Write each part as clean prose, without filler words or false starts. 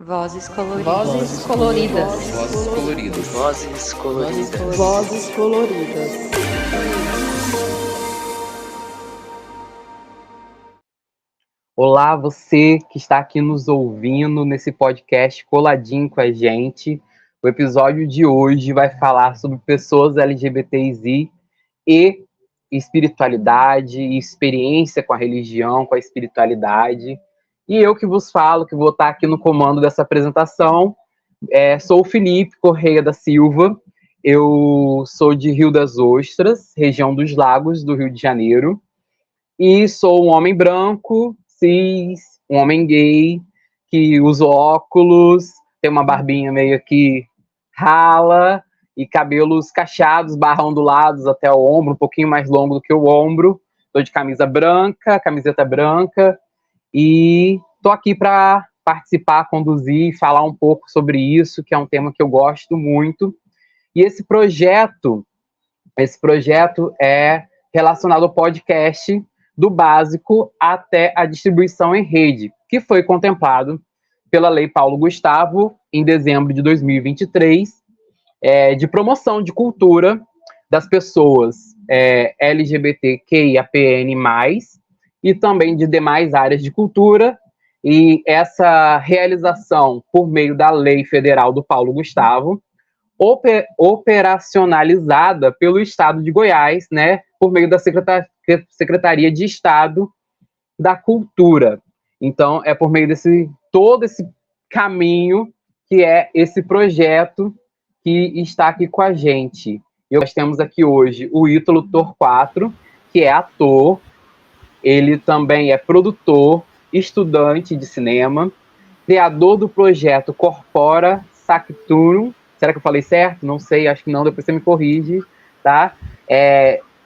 Vozes coloridas. Vozes coloridas. Vozes coloridas. Vozes coloridas. Vozes coloridas. Olá, você que está aqui nos ouvindo nesse podcast coladinho com a gente. O episódio de hoje vai falar sobre pessoas LGBTI e espiritualidade, e experiência com a religião, com a espiritualidade. E eu que vos falo, que vou estar aqui no comando dessa apresentação, sou o Felipe Correia da Silva. Eu sou de Rio das Ostras, região dos Lagos do Rio de Janeiro, e sou um homem branco, cis, um homem gay, que usa óculos, tem uma barbinha meio que rala, e cabelos cacheados, barra ondulados até o ombro, um pouquinho mais longo do que o ombro. Estou de camisa branca, camiseta branca, e estou aqui para participar, conduzir e falar um pouco sobre isso, que é um tema que eu gosto muito. E esse projeto é relacionado ao podcast do básico até a distribuição em rede, que foi contemplado pela Lei Paulo Gustavo em dezembro de 2023, de promoção de cultura das pessoas LGBTQIAPN+, e também de demais áreas de cultura. E essa realização, por meio da Lei Federal do Paulo Gustavo, operacionalizada pelo Estado de Goiás, né, por meio da Secretaria de Estado da Cultura. Então, é por meio desse todo esse caminho que é esse projeto que está aqui com a gente. E nós temos aqui hoje o Ítalo Torquato, que é ator, ele também é produtor, estudante de cinema, criador do projeto Corpora Sacturum. Será que eu falei certo? Não sei, acho que não, depois você me corrige, tá?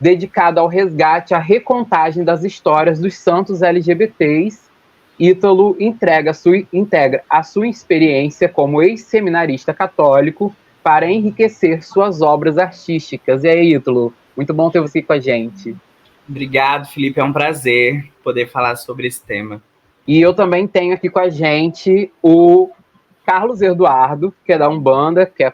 Dedicado ao resgate, à recontagem das histórias dos santos LGBTs. Ítalo integra a sua experiência como ex-seminarista católico para enriquecer suas obras artísticas. E aí, Ítalo, muito bom ter você aqui com a gente. Obrigado, Felipe, é um prazer poder falar sobre esse tema. E eu também tenho aqui com a gente o Carlos Eduardo, que é da Umbanda, que é,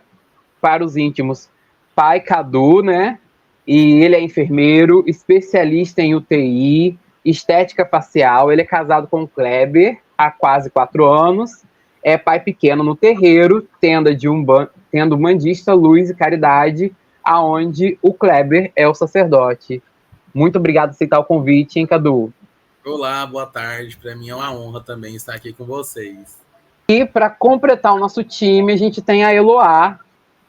para os íntimos, pai Cadu, né? E ele é enfermeiro, especialista em UTI, estética facial. Ele é casado com o Kleber há quase 4 anos, é pai pequeno no terreiro, tendo umbandista, luz e caridade, aonde o Kleber é o sacerdote. Muito obrigado por aceitar o convite, hein, Cadu? Olá, boa tarde. Para mim é uma honra também estar aqui com vocês. E para completar o nosso time, a gente tem a Eloá,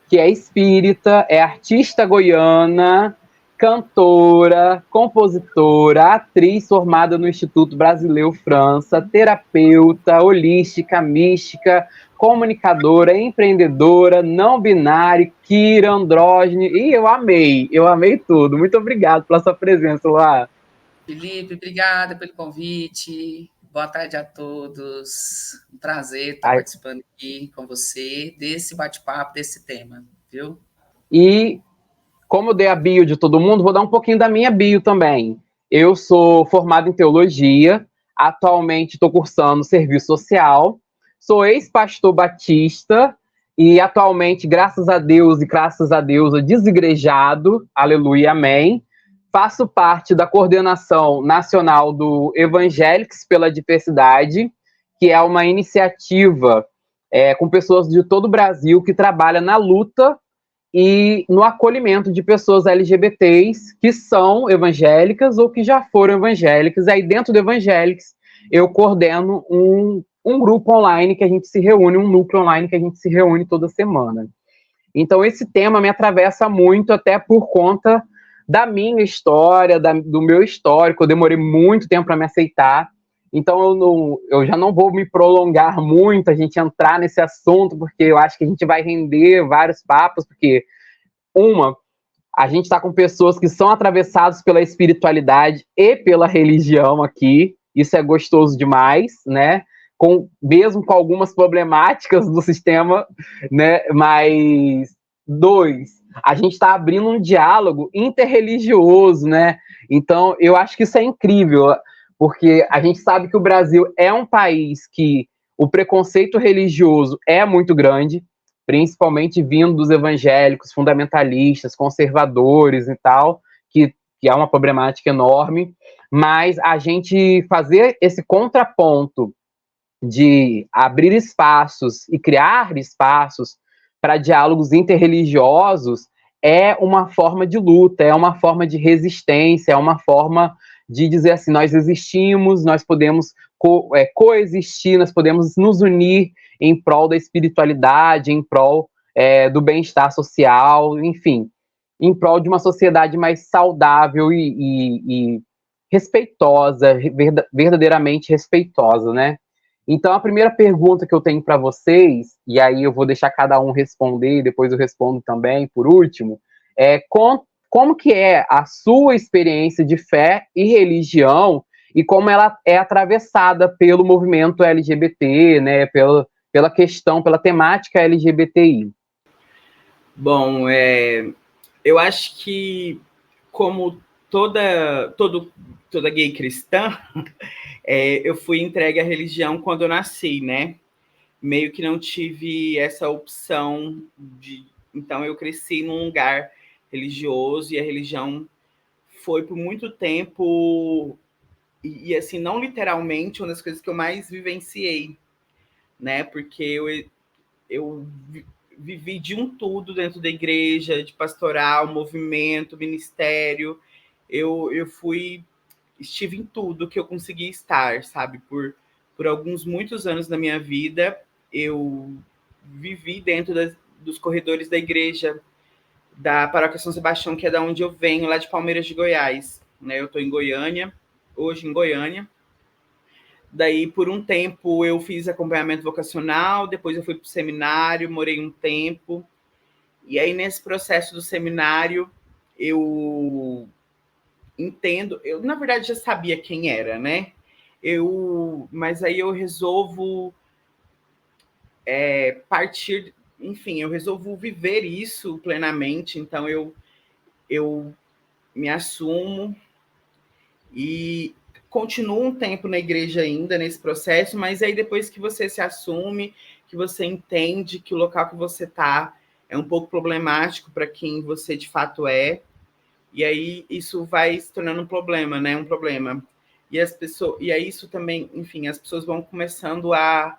que é espírita, é artista goiana, cantora, compositora, atriz formada no Instituto Brasileiro França, terapeuta, holística, mística, comunicadora, empreendedora, não binária, queer, andrógene. E eu amei tudo. Muito obrigado pela sua presença, Eloá. Felipe, obrigada pelo convite. Boa tarde a todos. Um prazer estar participando aqui com você desse bate-papo, desse tema, viu? E como eu dei a bio de todo mundo, vou dar um pouquinho da minha bio também. Eu sou formado em teologia, atualmente estou cursando serviço social, sou ex-pastor batista e atualmente, graças a Deus, desigrejado, aleluia, amém. Faço parte da coordenação nacional do Evangélicos pela Diversidade, que é uma iniciativa com pessoas de todo o Brasil que trabalha na luta e no acolhimento de pessoas LGBTs que são evangélicas ou que já foram evangélicas. Aí dentro do Evangélicos eu coordeno um grupo online que a gente se reúne, um núcleo online que a gente se reúne toda semana. Então esse tema me atravessa muito, até por conta da minha história, do meu histórico. Eu demorei muito tempo para me aceitar, então eu já não vou me prolongar muito, a gente entrar nesse assunto, porque eu acho que a gente vai render vários papos, porque a gente está com pessoas que são atravessadas pela espiritualidade e pela religião aqui, isso é gostoso demais, né? Mesmo com algumas problemáticas do sistema, né? Mas, a gente está abrindo um diálogo interreligioso, né? Então, eu acho que isso é incrível, porque a gente sabe que o Brasil é um país que o preconceito religioso é muito grande, principalmente vindo dos evangélicos, fundamentalistas, conservadores e tal, que é uma problemática enorme, mas a gente fazer esse contraponto de abrir espaços e criar espaços para diálogos interreligiosos é uma forma de luta, é uma forma de resistência, é uma forma de dizer assim, nós existimos, nós podemos coexistir, nós podemos nos unir em prol da espiritualidade, em prol do bem-estar social, enfim, em prol de uma sociedade mais saudável e respeitosa, verdadeiramente respeitosa, né? Então, a primeira pergunta que eu tenho para vocês, e aí eu vou deixar cada um responder, e depois eu respondo também, por último, é como que é a sua experiência de fé e religião e como ela é atravessada pelo movimento LGBT, né, pela questão, pela temática LGBTI. Bom, eu acho que, como toda gay cristã, eu fui entregue à religião quando eu nasci, né? Meio que não tive essa opção Então, eu cresci num lugar religioso e a religião foi, por muito tempo, e assim, não literalmente, uma das coisas que eu mais vivenciei, né? Porque eu vivi de um tudo dentro da igreja, de pastoral, movimento, ministério. Eu estive em tudo que eu consegui estar, sabe? Por muitos anos da minha vida, eu vivi dentro dos corredores da igreja da Paróquia São Sebastião, que é da onde eu venho, lá de Palmeiras de Goiás, né? Eu estou em Goiânia, hoje em Goiânia. Daí, por um tempo, eu fiz acompanhamento vocacional, depois eu fui para o seminário, morei um tempo. E aí, nesse processo do seminário, eu entendo... Eu, na verdade, já sabia quem era, né? Mas aí eu resolvo partir... Enfim, eu resolvo viver isso plenamente. Então, eu me assumo e continuo um tempo na igreja ainda nesse processo, mas aí depois que você se assume, que você entende que o local que você está é um pouco problemático para quem você de fato é, e aí isso vai se tornando um problema, né? Um problema. E aí isso também, enfim, as pessoas vão começando a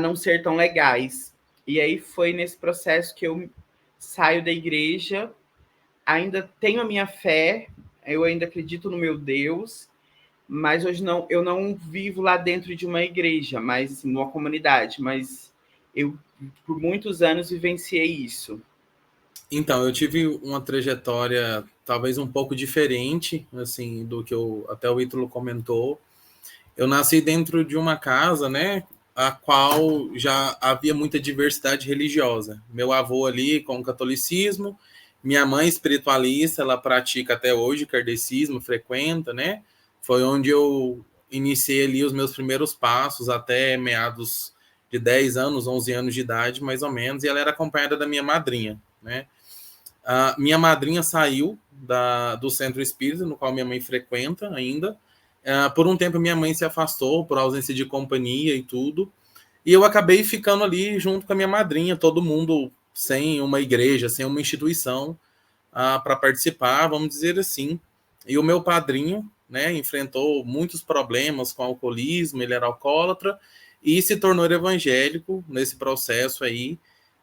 não ser tão legais. E aí foi nesse processo que eu saio da igreja, ainda tenho a minha fé, eu ainda acredito no meu Deus, mas hoje eu não vivo lá dentro de uma igreja, mas assim, numa comunidade, mas eu por muitos anos vivenciei isso. Então, eu tive uma trajetória talvez um pouco diferente, assim, do que até o Ítalo comentou. Eu nasci dentro de uma casa, né, a qual já havia muita diversidade religiosa. Meu avô ali com o catolicismo, minha mãe espiritualista, ela pratica até hoje kardecismo, frequenta, né? Foi onde eu iniciei ali os meus primeiros passos até meados de 10 anos, 11 anos de idade, mais ou menos, e ela era acompanhada da minha madrinha, né? A minha madrinha saiu do centro espírita, no qual minha mãe frequenta ainda. Por um tempo, minha mãe se afastou por ausência de companhia e tudo, e eu acabei ficando ali junto com a minha madrinha, todo mundo sem uma igreja, sem uma instituição para participar, vamos dizer assim. E o meu padrinho, né, enfrentou muitos problemas com alcoolismo, ele era alcoólatra e se tornou evangélico nesse processo aí.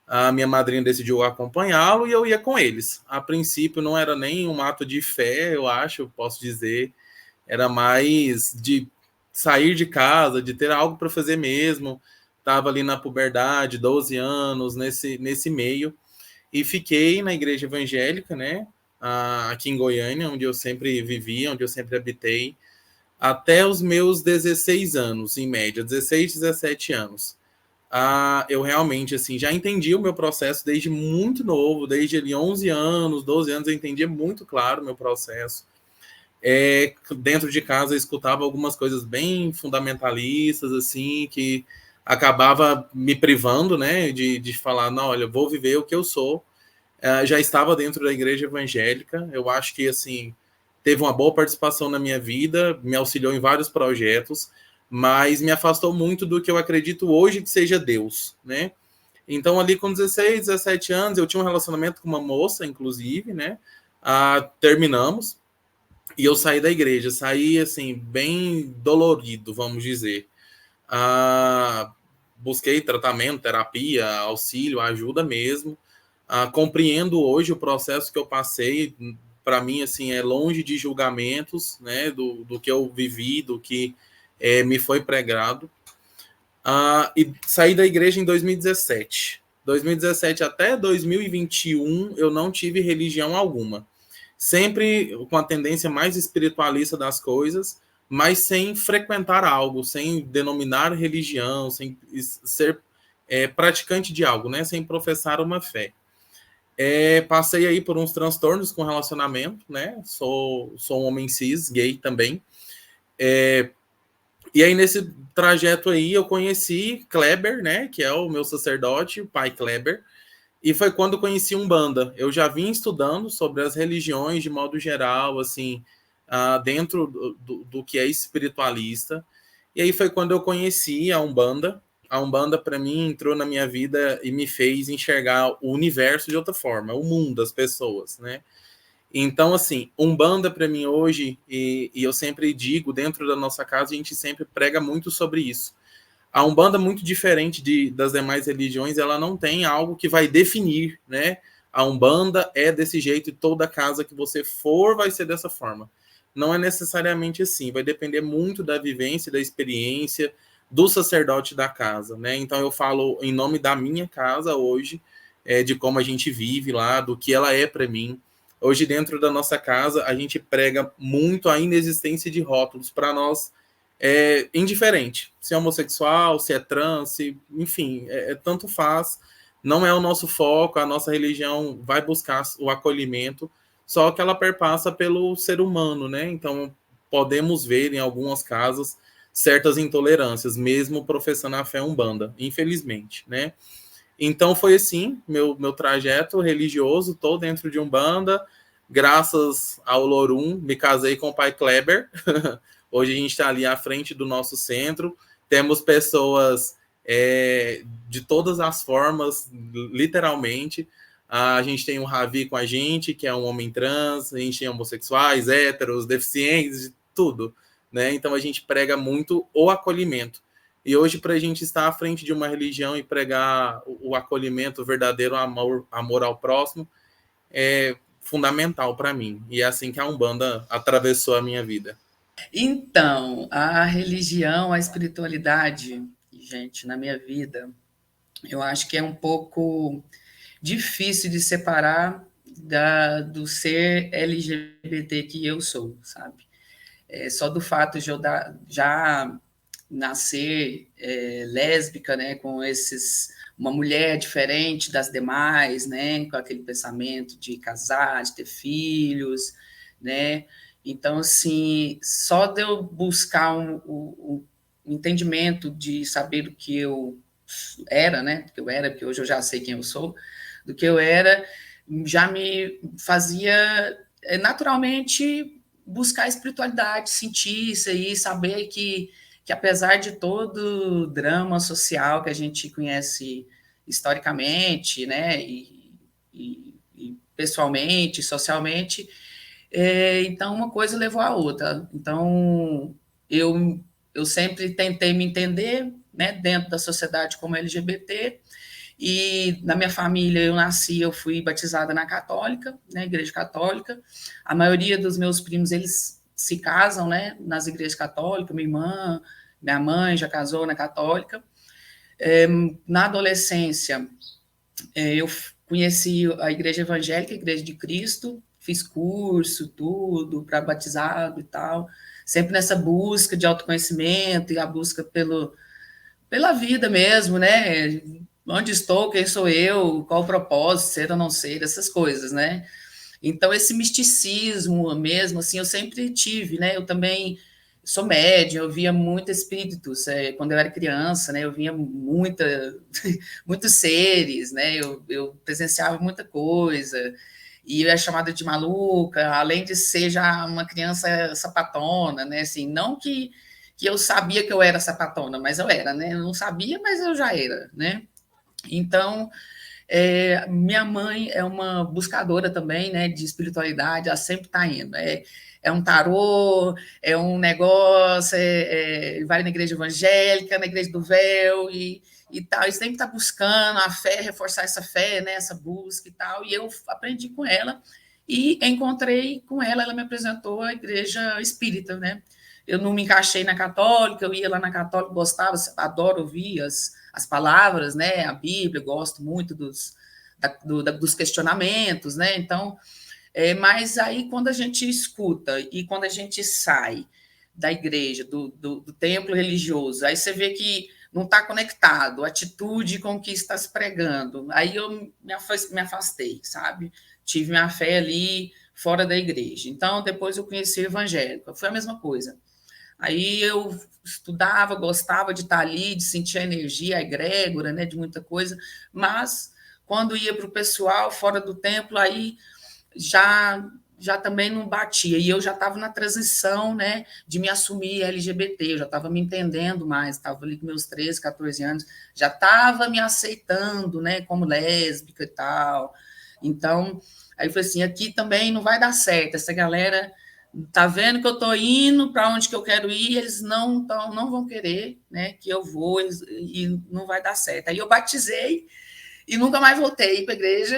A minha madrinha decidiu acompanhá-lo e eu ia com eles. A princípio não era nem um ato de fé, eu acho, posso dizer, era mais de sair de casa, de ter algo para fazer mesmo. Estava ali na puberdade, 12 anos, nesse meio, e fiquei na igreja evangélica, né, aqui em Goiânia, onde eu sempre vivi, onde eu sempre habitei, até os meus 16 anos, em média, 16, 17 anos. Eu realmente, assim, já entendi o meu processo desde muito novo, desde ali 11 anos, 12 anos, eu entendia muito claro o meu processo. Dentro de casa eu escutava algumas coisas bem fundamentalistas, assim, que acabava me privando, né, de falar, não, olha, vou viver o que eu sou. Já estava dentro da igreja evangélica, eu acho que, assim, teve uma boa participação na minha vida, me auxiliou em vários projetos, mas me afastou muito do que eu acredito hoje que seja Deus, né? Então, ali com 16, 17 anos, eu tinha um relacionamento com uma moça, inclusive, né? Terminamos, e eu saí da igreja, saí, assim, bem dolorido, vamos dizer. Busquei tratamento, terapia, auxílio, ajuda mesmo. Compreendo hoje o processo que eu passei. Para mim, assim, é longe de julgamentos, né? Do que eu vivi, do que me foi pregado. E saí da igreja em 2017. 2017 até 2021, eu não tive religião alguma. Sempre com a tendência mais espiritualista das coisas, mas sem frequentar algo, sem denominar religião, sem ser praticante de algo, né? Sem professar uma fé. Passei aí por uns transtornos com relacionamento, né? Sou um homem cis, gay também. E aí, nesse trajeto aí, eu conheci Kleber, né? Que é o meu sacerdote, o pai Kleber. E foi quando eu conheci Umbanda. Eu já vim estudando sobre as religiões de modo geral, assim, dentro do que é espiritualista. E aí foi quando eu conheci a Umbanda. A Umbanda, para mim, entrou na minha vida e me fez enxergar o universo de outra forma, o mundo, as pessoas, né? Então, assim, Umbanda para mim hoje, e eu sempre digo, dentro da nossa casa, a gente sempre prega muito sobre isso. A Umbanda, muito diferente das demais religiões, ela não tem algo que vai definir, né? A Umbanda é desse jeito e toda casa que você for vai ser dessa forma. Não é necessariamente assim, vai depender muito da vivência, da experiência do sacerdote da casa, né? Então eu falo em nome da minha casa hoje, de como a gente vive lá, do que ela é para mim. Hoje, dentro da nossa casa, a gente prega muito a inexistência de rótulos para nós. Indiferente, se é homossexual, se é trans, enfim, tanto faz, não é o nosso foco, a nossa religião vai buscar o acolhimento, só que ela perpassa pelo ser humano, né? Então, podemos ver em algumas casas certas intolerâncias, mesmo professando a fé umbanda, infelizmente, né? Então, foi assim, meu trajeto religioso, tô dentro de Umbanda, graças ao Lorum, me casei com o pai Kleber. Hoje a gente está ali à frente do nosso centro, temos pessoas de todas as formas, literalmente. A gente tem o Ravi com a gente, que é um homem trans, a gente tem homossexuais, héteros, deficientes, tudo, né? Então a gente prega muito o acolhimento. E hoje, para a gente estar à frente de uma religião e pregar o acolhimento, o verdadeiro amor ao próximo, é fundamental para mim. E é assim que a Umbanda atravessou a minha vida. Então, a religião, a espiritualidade, gente, na minha vida, eu acho que é um pouco difícil de separar do ser LGBT que eu sou, sabe? Só do fato de eu já nascer lésbica, né, com uma mulher diferente das demais, né, com aquele pensamento de casar, de ter filhos, né? Então, assim, só de eu buscar um entendimento de saber do que eu era, né? Do que eu era, porque hoje eu já sei quem eu sou, do que eu era, já me fazia naturalmente buscar a espiritualidade, sentir isso aí, saber que apesar de todo o drama social que a gente conhece historicamente, né, e pessoalmente, socialmente, então uma coisa levou à outra. Então, eu sempre tentei me entender, né, dentro da sociedade como LGBT, e na minha família eu fui batizada na católica, né, igreja católica. A maioria dos meus primos, eles se casam, né, nas igrejas católicas. Minha mãe já casou na católica. Na adolescência, eu conheci a igreja evangélica, a Igreja de Cristo, fiz curso, tudo, para batizado e tal, sempre nessa busca de autoconhecimento e a busca pela vida mesmo, né? Onde estou, quem sou eu, qual o propósito, ser ou não ser, essas coisas, né? Então, esse misticismo mesmo, assim, eu sempre tive, né? Eu também sou médium, eu via muitos espíritos, quando eu era criança, né? Eu via muitos seres, né? Eu presenciava muita coisa, e eu era chamada de maluca, além de ser já uma criança sapatona, né? Assim, não que que eu sabia que eu era sapatona, mas eu era, né? Eu não sabia, mas eu já era, né? Então, minha mãe é uma buscadora também, né, de espiritualidade, ela sempre está indo. É um tarô, é um negócio, vai na igreja evangélica, na igreja do véu e tal, e sempre está buscando a fé, reforçar essa fé, né, essa busca e tal, e eu aprendi com ela e encontrei com ela, ela me apresentou a igreja espírita, né? Eu não me encaixei na católica, eu ia lá na católica, gostava, adoro ouvir as palavras, né, a Bíblia, gosto muito dos questionamentos, né, então, mas aí quando a gente escuta e quando a gente sai da igreja, do templo religioso, aí você vê que não está conectado, atitude com o que está se pregando, aí eu me afastei, sabe, tive minha fé ali fora da igreja, então depois eu conheci o evangélico, foi a mesma coisa. Aí eu estudava, gostava de estar ali, de sentir a energia, a egrégora, né, de muita coisa, mas quando ia para o pessoal fora do templo, aí já também não batia, e eu já estava na transição, né, de me assumir LGBT, eu já estava me entendendo mais, estava ali com meus 13, 14 anos, já estava me aceitando, né, como lésbica e tal, então, aí eu falei assim, aqui também não vai dar certo, essa galera tá vendo que eu tô indo para onde que eu quero ir, eles não vão querer, né, que eu vou, e não vai dar certo. Aí eu batizei e nunca mais voltei para a igreja.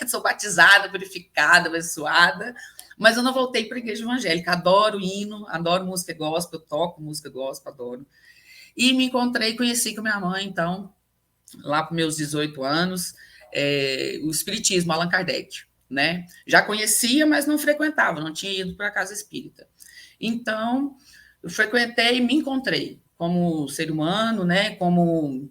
Sou batizada, purificada, abençoada, mas eu não voltei para a igreja evangélica. Adoro hino, adoro música gospel, eu toco música gospel, adoro. E me encontrei, conheci com minha mãe, então, lá para meus 18 anos, o espiritismo, Allan Kardec. Né? Já conhecia, mas não frequentava, não tinha ido para a casa espírita. Então, eu frequentei e me encontrei como ser humano, né? Como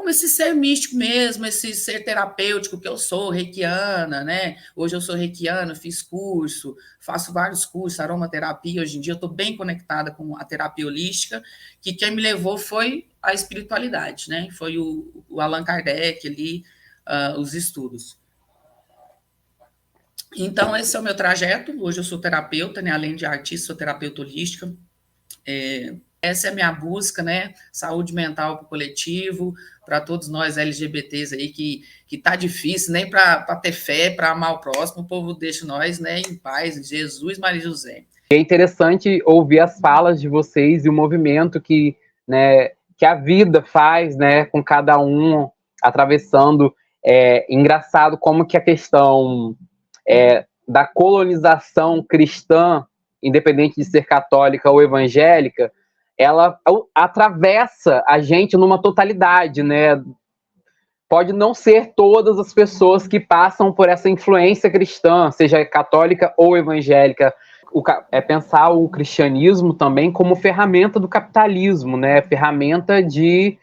esse ser místico mesmo, esse ser terapêutico que eu sou, reikiana, né? Hoje eu sou reikiana, fiz curso, faço vários cursos, aromaterapia, hoje em dia eu estou bem conectada com a terapia holística, que quem me levou foi a espiritualidade, né? Foi o Allan Kardec ali, os estudos. Então, esse é o meu trajeto. Hoje eu sou terapeuta, né? Além de artista, sou terapeuta holística. Essa é a minha busca, né? Saúde mental para o coletivo, para todos nós LGBTs aí, que tá difícil, nem para ter fé, para amar o próximo, o povo deixa nós, né, em paz, Jesus, Maria e José. É interessante ouvir as falas de vocês e o movimento que, né, que a vida faz, né, com cada um atravessando. Engraçado como que a questão da colonização cristã, independente de ser católica ou evangélica, ela atravessa a gente numa totalidade, né? Pode não ser todas as pessoas que passam por essa influência cristã, seja católica ou evangélica. Pensar o cristianismo também como ferramenta do capitalismo, né? Ferramenta de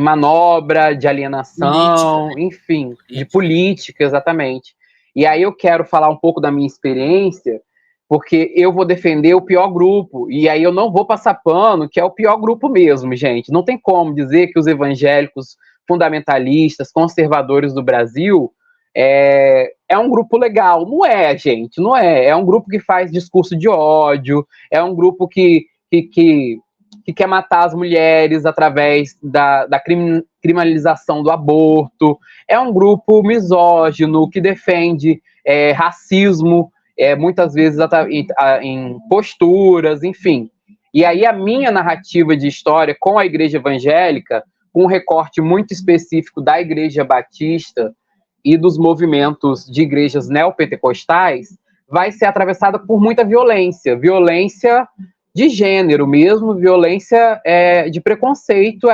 manobra, de alienação, política, né? Enfim, de política, exatamente. E aí eu quero falar um pouco da minha experiência, porque eu vou defender o pior grupo, e aí eu não vou passar pano, que é o pior grupo mesmo, gente. Não tem como dizer que os evangélicos fundamentalistas, conservadores do Brasil, é um grupo legal. Não é, gente, não é. É um grupo que faz discurso de ódio, é um grupo que quer matar as mulheres através da criminalização do aborto, é um grupo misógino que defende racismo, muitas vezes em posturas, enfim. E aí a minha narrativa de história com a igreja evangélica, com um recorte muito específico da igreja batista e dos movimentos de igrejas neopentecostais, vai ser atravessada por muita violência de gênero mesmo, violência de preconceito,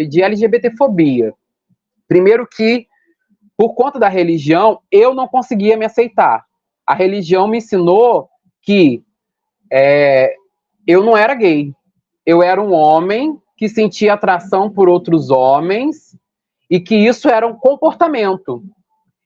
de LGBTfobia. Primeiro que, por conta da religião, eu não conseguia me aceitar. A religião me ensinou que eu não era gay. Eu era um homem que sentia atração por outros homens e que isso era um comportamento.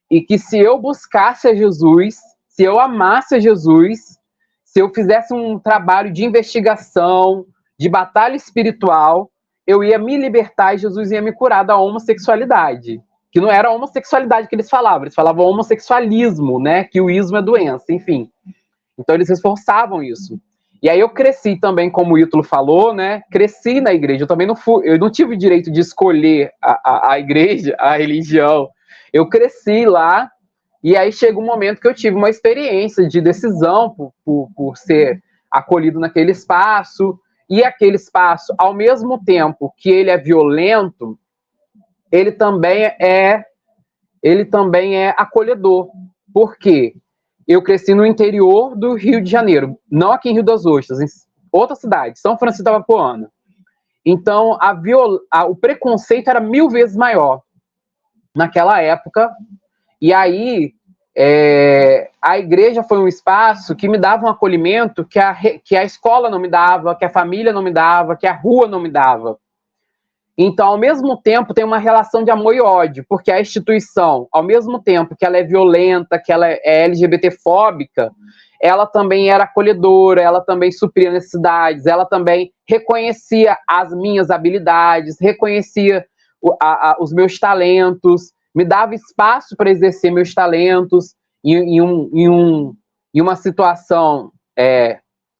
E que se eu buscasse a Jesus, se eu amasse a Jesus, se eu fizesse um trabalho de investigação, de batalha espiritual, eu ia me libertar e Jesus ia me curar da homossexualidade. Que não era a homossexualidade que eles falavam homossexualismo, né? Que o ismo é doença, enfim. Então eles reforçavam isso. E aí eu cresci também, como o Ítalo falou, né? Cresci na igreja. Eu também eu não tive o direito de escolher a igreja, a religião. Eu cresci lá, e aí chega um momento que eu tive uma experiência de decisão por ser acolhido naquele espaço, e aquele espaço, ao mesmo tempo que ele é violento, ele também é acolhedor. Por quê? Eu cresci no interior do Rio de Janeiro, não aqui em Rio das Ostras, em outra cidade, São Francisco da Mapuana. Então, o preconceito era 1000 vezes maior naquela época. E aí, a igreja foi um espaço que me dava um acolhimento que a escola não me dava, que a família não me dava, que a rua não me dava. Então, ao mesmo tempo, tem uma relação de amor e ódio, porque a instituição, ao mesmo tempo que ela é violenta, que ela é LGBT-fóbica, ela também era acolhedora, ela também supria necessidades, ela também reconhecia as minhas habilidades, reconhecia os meus talentos, me dava espaço para exercer meus talentos em uma situação,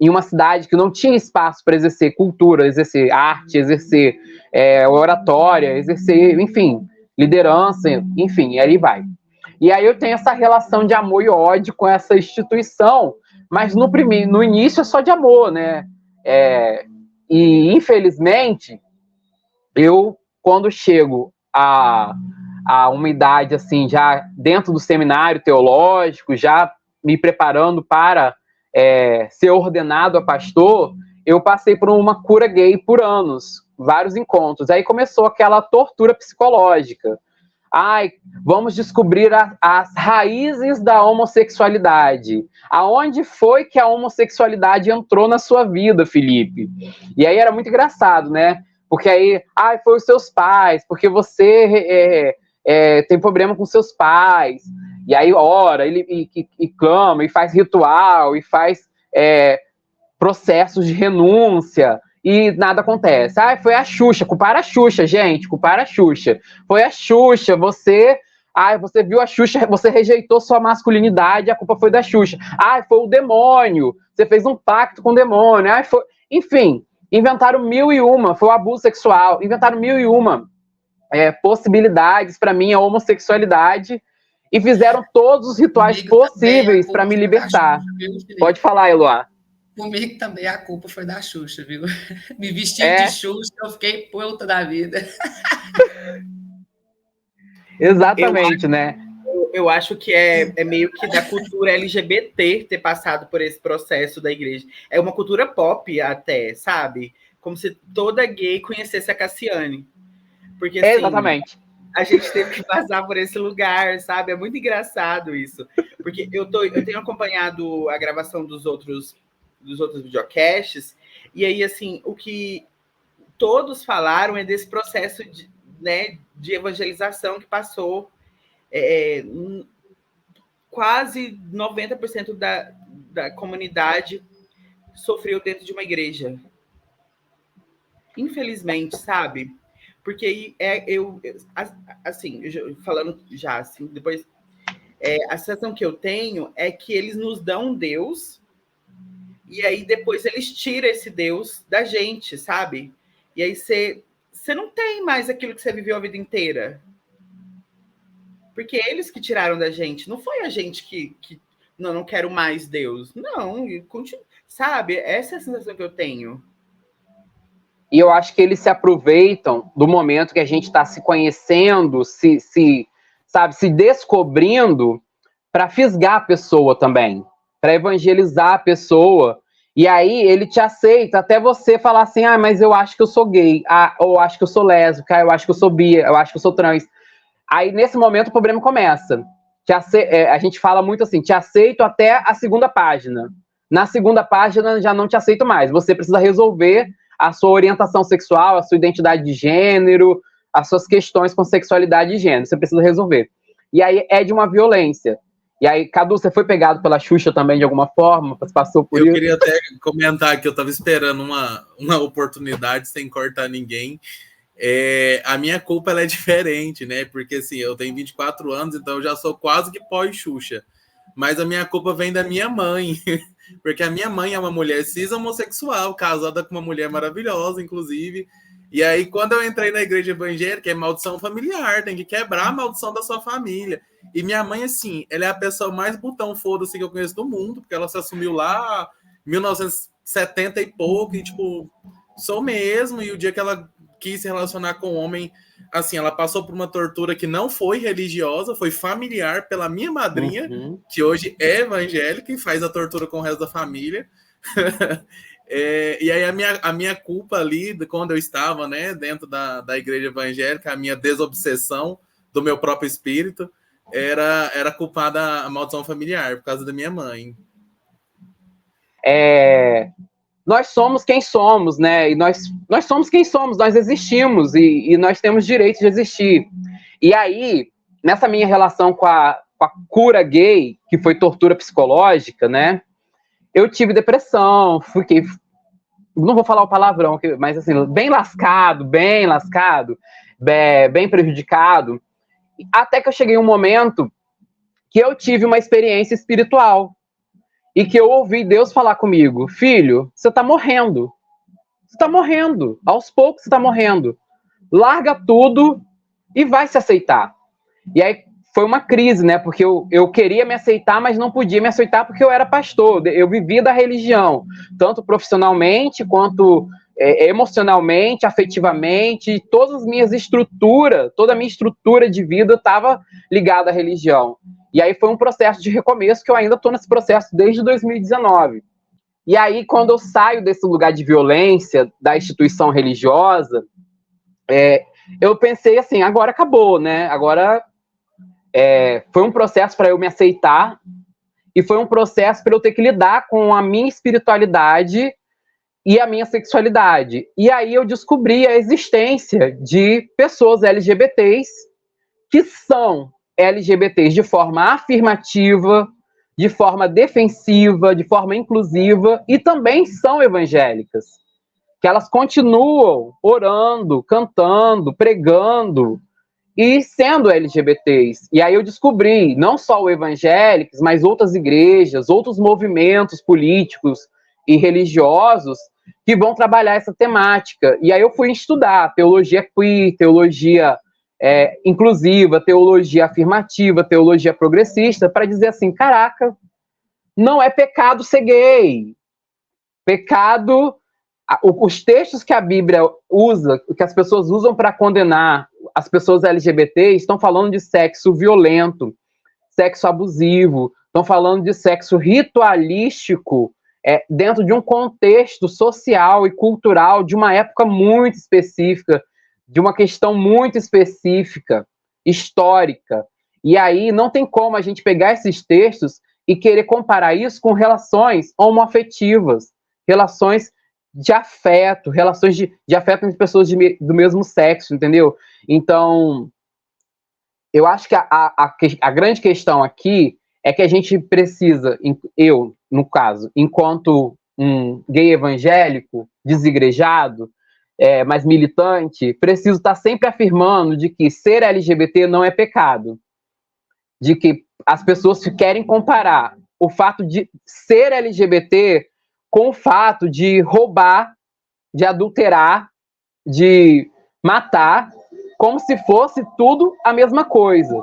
em uma cidade que não tinha espaço para exercer cultura, exercer arte, exercer oratória, exercer, enfim, liderança, enfim, e aí vai. E aí eu tenho essa relação de amor e ódio com essa instituição, mas no início é só de amor, né? E, infelizmente, eu, quando chego a uma idade, assim, já dentro do seminário teológico, já me preparando para ser ordenado a pastor, eu passei por uma cura gay por anos, vários encontros. Aí começou aquela tortura psicológica. Vamos descobrir as raízes da homossexualidade. Aonde foi que a homossexualidade entrou na sua vida, Felipe? E aí era muito engraçado, né? Porque aí, foi os seus pais, porque você tem problema com seus pais. E aí ora, ele clama, e faz ritual, e faz processos de renúncia, e nada acontece. Foi a Xuxa, culpar a Xuxa, gente, culpar a Xuxa. Foi a Xuxa, você viu a Xuxa, você rejeitou sua masculinidade, a culpa foi da Xuxa. Foi o demônio, você fez um pacto com o demônio. Enfim, inventaram 1001, foi o abuso sexual, inventaram 1001 possibilidades para mim, a homossexualidade, e fizeram todos os rituais possíveis para me libertar. Xuxa, pode falar, Eloá. Comigo também a culpa foi da Xuxa, viu? Me vesti de Xuxa, eu fiquei puta da vida. Exatamente, né? Eu acho que é meio que da cultura LGBT ter passado por esse processo da igreja. É uma cultura pop até, sabe? Como se toda gay conhecesse a Cassiane. Porque, assim, exatamente. A gente teve que passar por esse lugar, sabe? É muito engraçado isso. Porque eu tenho acompanhado a gravação dos outros videocasts, e aí, assim, o que todos falaram é desse processo de evangelização que passou. Quase 90% da comunidade sofreu dentro de uma igreja. Infelizmente, sabe? Porque assim, falando já, assim, depois, a sensação que eu tenho é que eles nos dão Deus, e aí depois eles tiram esse Deus da gente, sabe? E aí você não tem mais aquilo que você viveu a vida inteira. Porque eles que tiraram da gente, não foi a gente que não quero mais Deus. Não, sabe? Essa é a sensação que eu tenho. E eu acho que eles se aproveitam do momento que a gente está se conhecendo, se descobrindo, para fisgar a pessoa também, para evangelizar a pessoa. E aí ele te aceita até você falar assim, mas eu acho que eu sou gay, ou eu acho que eu sou lésbica, eu acho que eu sou bi, eu acho que eu sou trans. Aí nesse momento o problema começa. A gente fala muito assim, te aceito até a segunda página. Na segunda página já não te aceito mais. Você precisa resolver a sua orientação sexual, a sua identidade de gênero, as suas questões com sexualidade e gênero. Você precisa resolver. E aí é de uma violência. E aí, Cadu, você foi pegado pela Xuxa também de alguma forma? Você passou por isso? Eu queria até comentar que eu estava esperando uma oportunidade sem cortar ninguém. A minha culpa ela é diferente, né? Porque assim, eu tenho 24 anos, então eu já sou quase que pós-Xuxa. Mas a minha culpa vem da minha mãe. porque a minha mãe é uma mulher cis homossexual, casada com uma mulher maravilhosa, inclusive. E aí, quando eu entrei na igreja evangélica, é maldição familiar, tem que quebrar a maldição da sua família. E minha mãe, assim, ela é a pessoa mais botão foda-se que eu conheço do mundo, porque ela se assumiu lá em 1970 e pouco, e tipo, sou mesmo. E o dia que ela quis se relacionar com o homem, assim, ela passou por uma tortura que não foi religiosa, foi familiar pela minha madrinha, que hoje é evangélica e faz a tortura com o resto da família. E aí a minha culpa ali, quando eu estava, né, dentro da igreja evangélica, a minha desobsessão do meu próprio espírito, era culpada a maldição familiar, por causa da minha mãe. Nós somos quem somos, né? E nós somos quem somos, nós existimos e nós temos direito de existir. E aí, nessa minha relação com a cura gay, que foi tortura psicológica, né? Eu tive depressão, fiquei, não vou falar o palavrão, mas assim, bem lascado, bem prejudicado, até que eu cheguei em um momento que eu tive uma experiência espiritual e que eu ouvi Deus falar comigo: filho, você tá morrendo, aos poucos você tá morrendo, larga tudo e vai se aceitar. E aí foi uma crise, né? Porque eu queria me aceitar, mas não podia me aceitar porque eu era pastor. Eu vivia da religião, tanto profissionalmente quanto emocionalmente, afetivamente. Toda a minha estrutura de vida estava ligada à religião. E aí foi um processo de recomeço que eu ainda estou nesse processo desde 2019. E aí, quando eu saio desse lugar de violência da instituição religiosa, eu pensei assim, agora acabou, né? Agora foi um processo para eu me aceitar e foi um processo para eu ter que lidar com a minha espiritualidade e a minha sexualidade. E aí eu descobri a existência de pessoas LGBTs que são LGBTs de forma afirmativa, de forma defensiva, de forma inclusiva, e também são evangélicas, que elas continuam orando, cantando, pregando e sendo LGBTs. E aí eu descobri, não só o Evangélicos, mas outras igrejas, outros movimentos políticos e religiosos que vão trabalhar essa temática. E aí eu fui estudar teologia queer, teologia inclusiva, teologia afirmativa, teologia progressista, para dizer assim, caraca, não é pecado ser gay. Pecado... Os textos que a Bíblia usa, que as pessoas usam para condenar as pessoas LGBT, estão falando de sexo violento, sexo abusivo, estão falando de sexo ritualístico, dentro de um contexto social e cultural de uma época muito específica, de uma questão muito específica, histórica. E aí não tem como a gente pegar esses textos e querer comparar isso com relações homoafetivas, relações de afeto, relações de afeto entre pessoas do mesmo sexo, entendeu? Então, eu acho que a grande questão aqui é que a gente precisa, eu, no caso, enquanto um gay evangélico, desigrejado, mas militante, preciso estar sempre afirmando de que ser LGBT não é pecado, de que as pessoas querem comparar o fato de ser LGBT com o fato de roubar, de adulterar, de matar, como se fosse tudo a mesma coisa.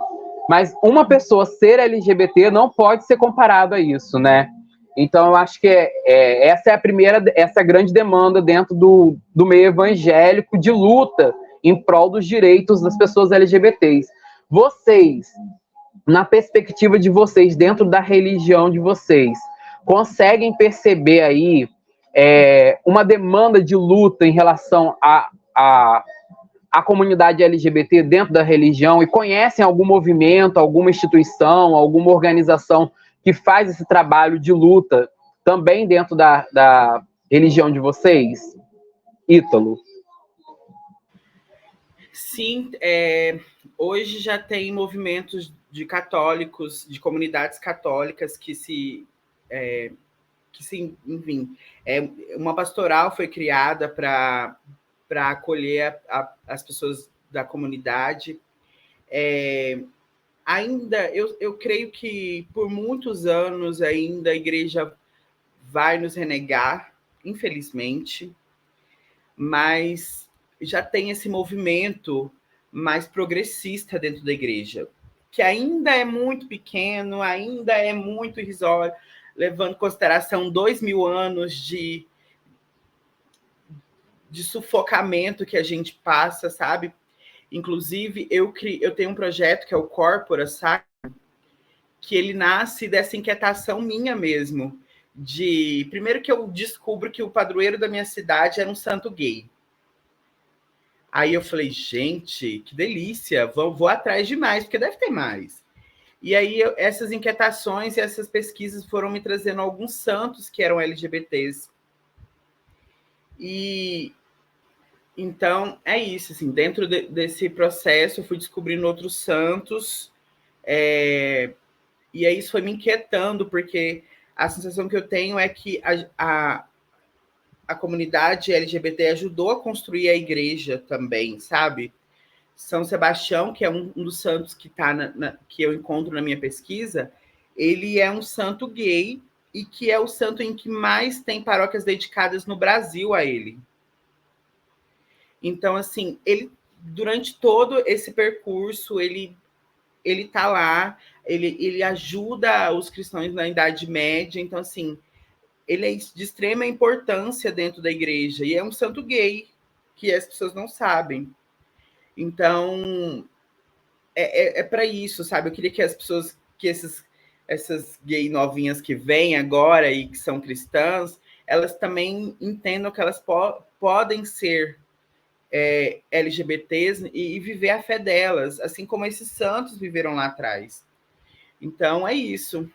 Mas uma pessoa ser LGBT não pode ser comparado a isso, né? Então, eu acho que essa é essa grande demanda dentro do meio evangélico de luta em prol dos direitos das pessoas LGBTs. Vocês, na perspectiva de vocês, dentro da religião de vocês, conseguem perceber aí uma demanda de luta em relação à comunidade LGBT dentro da religião e conhecem algum movimento, alguma instituição, alguma organização que faz esse trabalho de luta também dentro da religião de vocês? Ítalo. Sim, hoje já tem movimentos de católicos, de comunidades católicas enfim, uma pastoral foi criada para acolher as pessoas da comunidade. Ainda, eu creio que por muitos anos ainda a igreja vai nos renegar, infelizmente, mas já tem esse movimento mais progressista dentro da igreja, que ainda é muito pequeno, ainda é muito irrisório, levando em consideração 2000 anos de sufocamento que a gente passa, sabe? Inclusive, eu tenho um projeto que é o Corpora, sabe? Que ele nasce dessa inquietação minha mesmo. Primeiro que eu descubro que o padroeiro da minha cidade era um santo gay. Aí eu falei, gente, que delícia, vou atrás de mais, porque deve ter mais. E aí essas inquietações e essas pesquisas foram me trazendo alguns santos que eram LGBTs. E então é isso, assim, dentro desse processo eu fui descobrindo outros santos, e aí isso foi me inquietando, porque a sensação que eu tenho é que a comunidade LGBT ajudou a construir a igreja também, sabe? São Sebastião, que é um dos santos que que eu encontro na minha pesquisa, ele é um santo gay e que é o santo em que mais tem paróquias dedicadas no Brasil a ele. Então, assim, ele durante todo esse percurso, ele tá lá, ele ajuda os cristãos na Idade Média, então, assim, ele é de extrema importância dentro da igreja, e é um santo gay, que as pessoas não sabem. Então, é para isso, sabe? Eu queria que as pessoas, que essas gay novinhas que vêm agora e que são cristãs, elas também entendam que elas podem ser LGBTs e viver a fé delas, assim como esses santos viveram lá atrás. Então, é isso.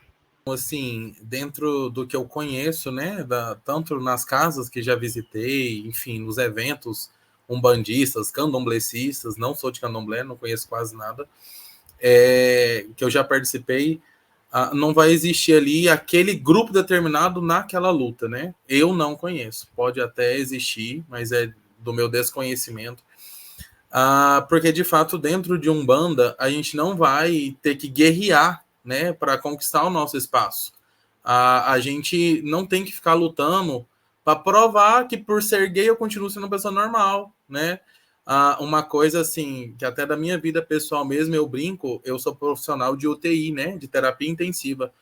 Assim, dentro do que eu conheço, né, tanto nas casas que já visitei, enfim, nos eventos umbandistas, candomblecistas, não sou de candomblé, não conheço quase nada, que eu já participei, não vai existir ali aquele grupo determinado naquela luta, né? Eu não conheço, pode até existir, mas é do meu desconhecimento, porque de fato dentro de Umbanda a gente não vai ter que guerrear, né, para conquistar o nosso espaço. A gente não tem que ficar lutando para provar que por ser gay eu continuo sendo uma pessoa normal, né? Uma coisa assim, que até da minha vida pessoal mesmo, eu brinco, eu sou profissional de UTI, né, de terapia intensiva.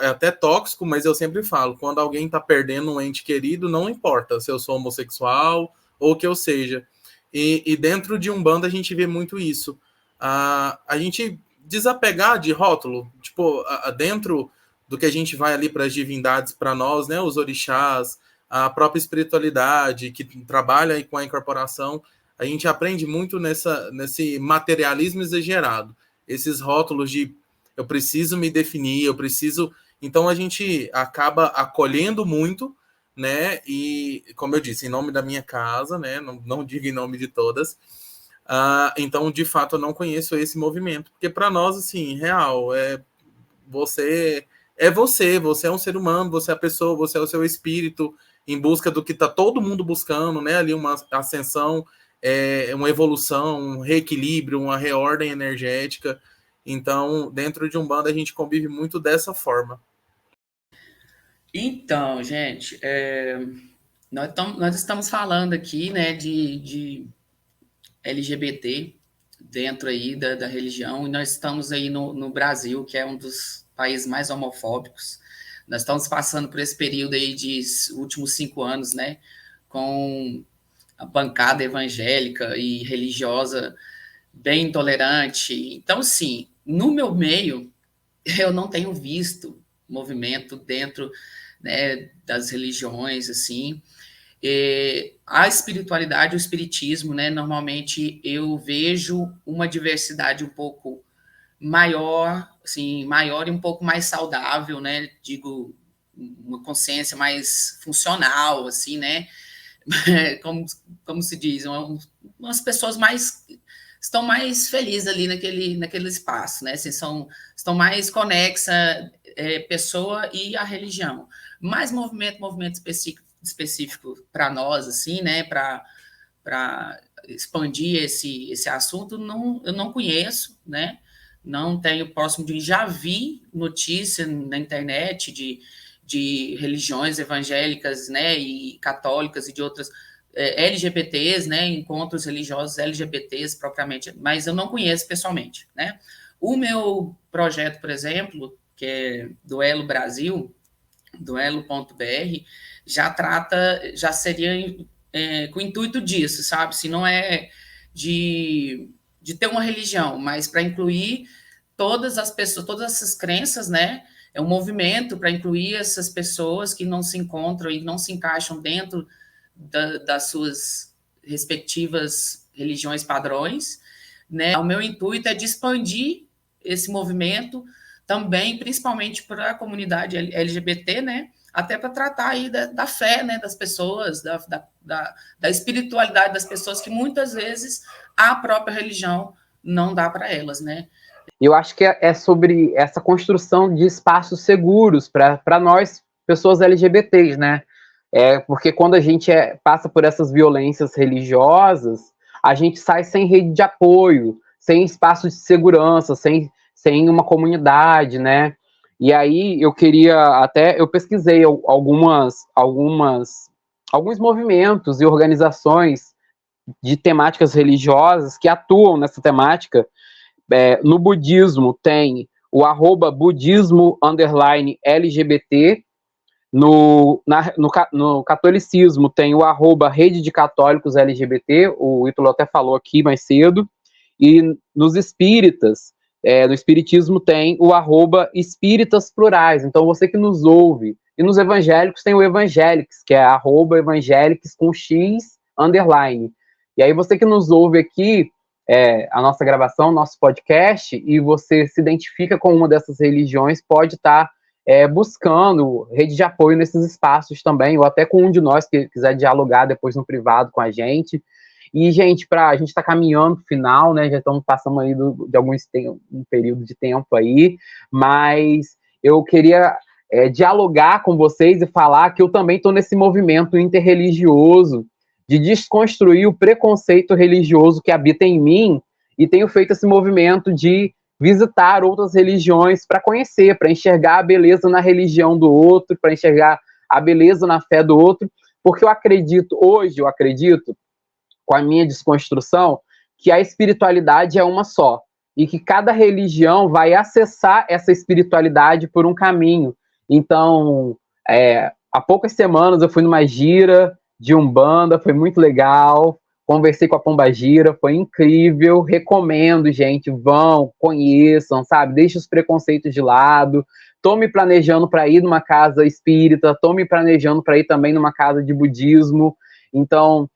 É até tóxico, mas eu sempre falo, quando alguém está perdendo um ente querido, não importa se eu sou homossexual ou o que eu seja. E dentro de Umbanda a gente vê muito isso. A gente desapegar de rótulo, tipo, dentro do que a gente vai ali para as divindades, para nós, né, os orixás, a própria espiritualidade que trabalha aí com a incorporação, a gente aprende muito nesse materialismo exagerado, esses rótulos de eu preciso me definir, eu preciso... Então a gente acaba acolhendo muito, né, e como eu disse, em nome da minha casa, né, não digo em nome de todas, então de fato eu não conheço esse movimento, porque para nós, assim, real, você é um ser humano, você é a pessoa, você é o seu espírito em busca do que está todo mundo buscando, né? Ali uma ascensão, uma evolução, um reequilíbrio, uma reordem energética. Então, dentro de Umbanda, a gente convive muito dessa forma. Então, gente, nós estamos falando aqui, né, de LGBT dentro aí da religião, e nós estamos aí no Brasil, que é um dos países mais homofóbicos. Nós estamos passando por esse período aí de últimos 5 anos, né, com a bancada evangélica e religiosa bem intolerante. Então, sim, no meu meio, eu não tenho visto movimento dentro, né, das religiões, assim. A espiritualidade, o espiritismo, né, normalmente eu vejo uma diversidade um pouco maior, assim, maior e um pouco mais saudável, né, digo, uma consciência mais funcional, assim, né, como se diz, umas pessoas estão mais felizes ali naquele espaço, né, assim, estão mais conexa, pessoa e a religião. Mais movimento específico para nós, assim, né, para expandir esse assunto, eu não conheço, né, não tenho próximo de... Já vi notícia na internet de de religiões evangélicas, né, e católicas e de outras LGBTs, né, encontros religiosos LGBTs propriamente, mas eu não conheço pessoalmente, né. O meu projeto, por exemplo, que é Duelo Brasil, duelo.br, já seria com o intuito disso, sabe? Se não é de ter uma religião, mas para incluir todas as pessoas, todas essas crenças, né? É um movimento para incluir essas pessoas que não se encontram e não se encaixam dentro das suas respectivas religiões padrões, né? O meu intuito é de expandir esse movimento também, principalmente para a comunidade LGBT, né? Até para tratar aí da fé, né, das pessoas, da espiritualidade das pessoas, que muitas vezes a própria religião não dá para elas, né? Eu acho que é sobre essa construção de espaços seguros para nós, pessoas LGBTs, né? Porque quando a gente passa por essas violências religiosas, a gente sai sem rede de apoio, sem espaço de segurança, sem uma comunidade, né? E aí eu pesquisei alguns movimentos e organizações de temáticas religiosas que atuam nessa temática. No budismo tem o @budismo_LGBT, no catolicismo tem o @rede de católicos LGBT, o Ítalo até falou aqui mais cedo, e nos espíritas, no espiritismo tem o @espíritas plurais. Então você que nos ouve, e nos evangélicos tem o evangélics, que é @evangélics com X _. E aí você que nos ouve aqui, a nossa gravação, nosso podcast, e você se identifica com uma dessas religiões, pode estar buscando rede de apoio nesses espaços também, ou até com um de nós que quiser dialogar depois no privado com a gente. E, gente, a gente está caminhando para o final, né? Já estamos passando aí de um período de tempo aí, mas eu queria dialogar com vocês e falar que eu também estou nesse movimento interreligioso de desconstruir o preconceito religioso que habita em mim, e tenho feito esse movimento de visitar outras religiões para conhecer, para enxergar a beleza na religião do outro, para enxergar a beleza na fé do outro, porque eu acredito, com a minha desconstrução, que a espiritualidade é uma só, e que cada religião vai acessar essa espiritualidade por um caminho. Então, há poucas semanas eu fui numa gira de Umbanda, foi muito legal, conversei com a Pombagira, foi incrível, recomendo, gente, vão, conheçam, sabe, deixem os preconceitos de lado. Estou me planejando para ir numa casa espírita, estou me planejando para ir também numa casa de budismo. Então,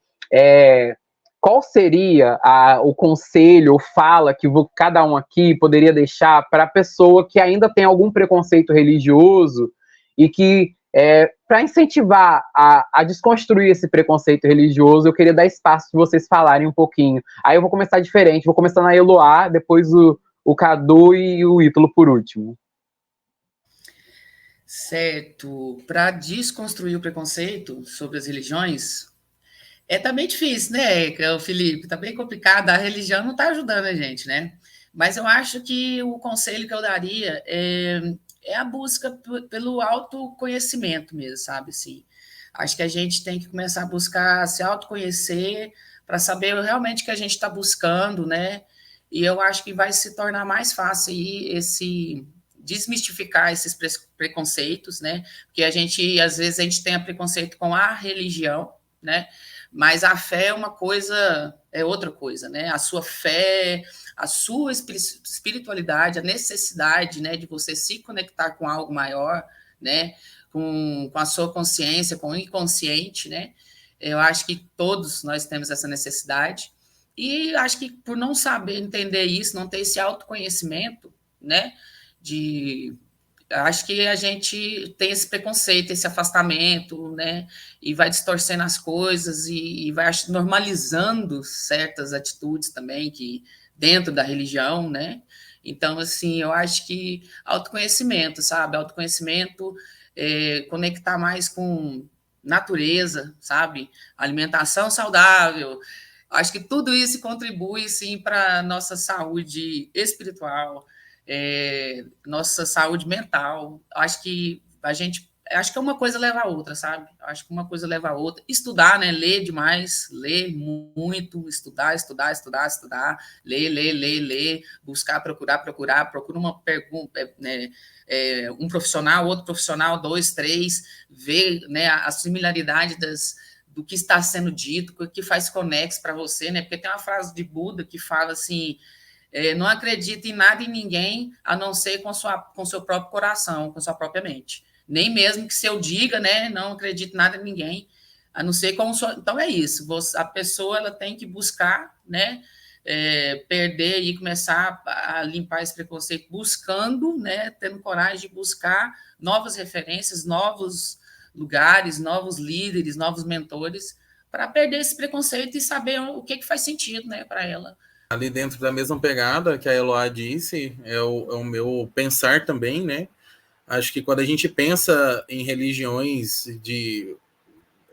qual seria o conselho ou fala que cada um aqui poderia deixar para a pessoa que ainda tem algum preconceito religioso e que, para incentivar a desconstruir esse preconceito religioso, eu queria dar espaço para vocês falarem um pouquinho. Aí eu vou começar diferente, vou começar na Eloá, depois o Cadu e o Ítalo por último. Certo. Para desconstruir o preconceito sobre as religiões, tá bem difícil, né, Felipe? Tá bem complicado. A religião não está ajudando a gente, né? Mas eu acho que o conselho que eu daria é a busca pelo autoconhecimento mesmo, sabe? Assim, acho que a gente tem que começar a buscar se autoconhecer para saber realmente o que a gente está buscando, né? E eu acho que vai se tornar mais fácil aí desmistificar esses preconceitos, né? Porque às vezes a gente tem preconceito com a religião, né? Mas a fé é outra coisa, né? A sua fé, a sua espiritualidade, a necessidade, né, de você se conectar com algo maior, né, com a sua consciência, com o inconsciente, né? Eu acho que todos nós temos essa necessidade, e acho que por não saber entender isso, não ter esse autoconhecimento, né, acho que a gente tem esse preconceito, esse afastamento, né? E vai distorcendo as coisas e vai normalizando certas atitudes também que dentro da religião, né? Então, assim, eu acho que autoconhecimento, sabe? Autoconhecimento, conectar mais com natureza, sabe? Alimentação saudável. Acho que tudo isso contribui, sim, para a nossa saúde espiritual, nossa saúde mental. Acho que a gente acho que uma coisa leva a outra, sabe? Acho que uma coisa leva a outra. Estudar, né? Ler demais, ler muito, estudar, ler, buscar, procura uma pergunta, né? Um profissional, outro profissional, 2, 3, ver, né, a similaridade do que está sendo dito, o que faz conexo para você, né? Porque tem uma frase de Buda que fala assim: não acredite em nada e ninguém, a não ser com seu próprio coração, com sua própria mente. Nem mesmo que se eu diga, né, não acredito em nada em ninguém, a não ser com sua... Então é isso, a pessoa ela tem que buscar, né, perder e começar a limpar esse preconceito, buscando, né, tendo coragem de buscar novas referências, novos lugares, novos líderes, novos mentores, para perder esse preconceito e saber o que faz sentido, né, para ela. Ali dentro da mesma pegada que a Eloá disse, é o meu pensar também, né? Acho que quando a gente pensa em religiões de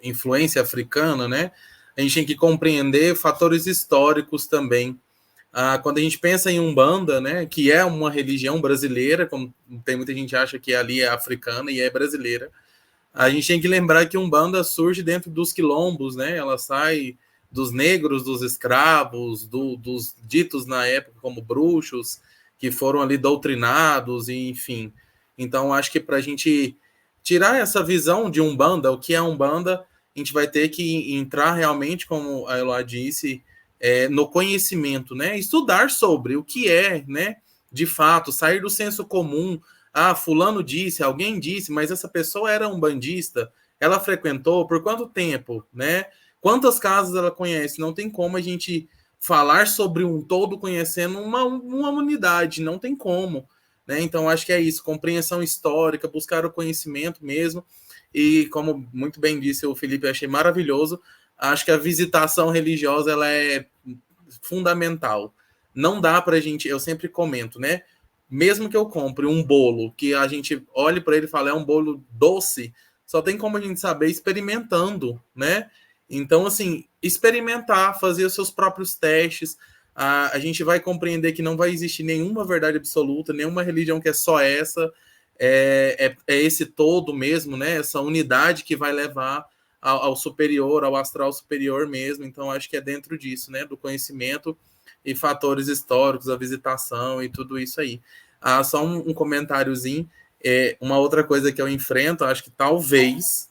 influência africana, né? A gente tem que compreender fatores históricos também. Quando a gente pensa em Umbanda, né? Que é uma religião brasileira, como tem muita gente que acha que ali é africana e é brasileira, a gente tem que lembrar que Umbanda surge dentro dos quilombos, né? Ela sai dos negros, dos escravos, dos ditos na época como bruxos, que foram ali doutrinados, e enfim. Então, acho que para a gente tirar essa visão de Umbanda, o que é Umbanda, a gente vai ter que entrar realmente, como a Eloá disse, no conhecimento, né? Estudar sobre o que é, né? De fato, sair do senso comum. Fulano disse, alguém disse, mas essa pessoa era umbandista, ela frequentou por quanto tempo, né? Quantas casas ela conhece? Não tem como a gente falar sobre um todo conhecendo uma unidade, não tem como, né? Então, acho que é isso, compreensão histórica, buscar o conhecimento mesmo, e como muito bem disse o Felipe, eu achei maravilhoso, acho que a visitação religiosa, ela é fundamental. Não dá pra gente, eu sempre comento, né? Mesmo que eu compre um bolo, que a gente olhe para ele e fale, é um bolo doce, só tem como a gente saber experimentando, né? Então, assim, experimentar, fazer os seus próprios testes, a gente vai compreender que não vai existir nenhuma verdade absoluta, nenhuma religião que é só essa, é esse todo mesmo, né? Essa unidade que vai levar ao superior, ao astral superior mesmo. Então, acho que é dentro disso, né? Do conhecimento e fatores históricos, a visitação e tudo isso aí. Só um comentáriozinho, uma outra coisa que eu enfrento, acho que talvez,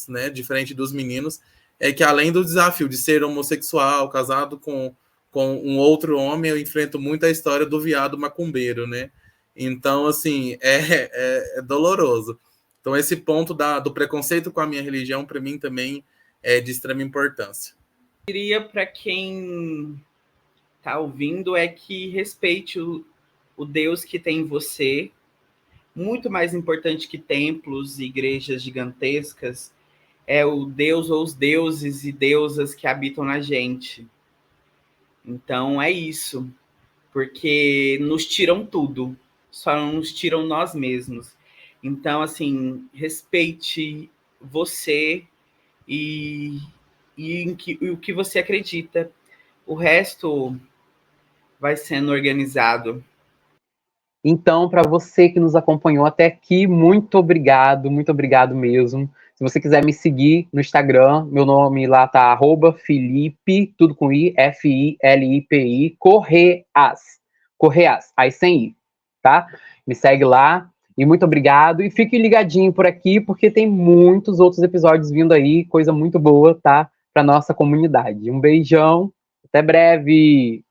né? Diferente dos meninos, é que além do desafio de ser homossexual, casado com um outro homem, eu enfrento muito a história do viado macumbeiro, né? Então, assim, é doloroso. Então, esse ponto do preconceito com a minha religião, para mim, também é de extrema importância. Eu diria para quem está ouvindo é que respeite o Deus que tem em você, muito mais importante que templos e igrejas gigantescas, é o Deus ou os deuses e deusas que habitam na gente. Então é isso, porque nos tiram tudo, só não nos tiram nós mesmos. Então, assim, respeite você e o que você acredita. O resto vai sendo organizado. Então, para você que nos acompanhou até aqui, muito obrigado mesmo. Se você quiser me seguir no Instagram, meu nome lá tá @Felipe, tudo com I, Filipi, Correas, aí sem I, tá? Me segue lá e muito obrigado. E fique ligadinho por aqui, porque tem muitos outros episódios vindo aí, coisa muito boa, tá? Para nossa comunidade. Um beijão, até breve!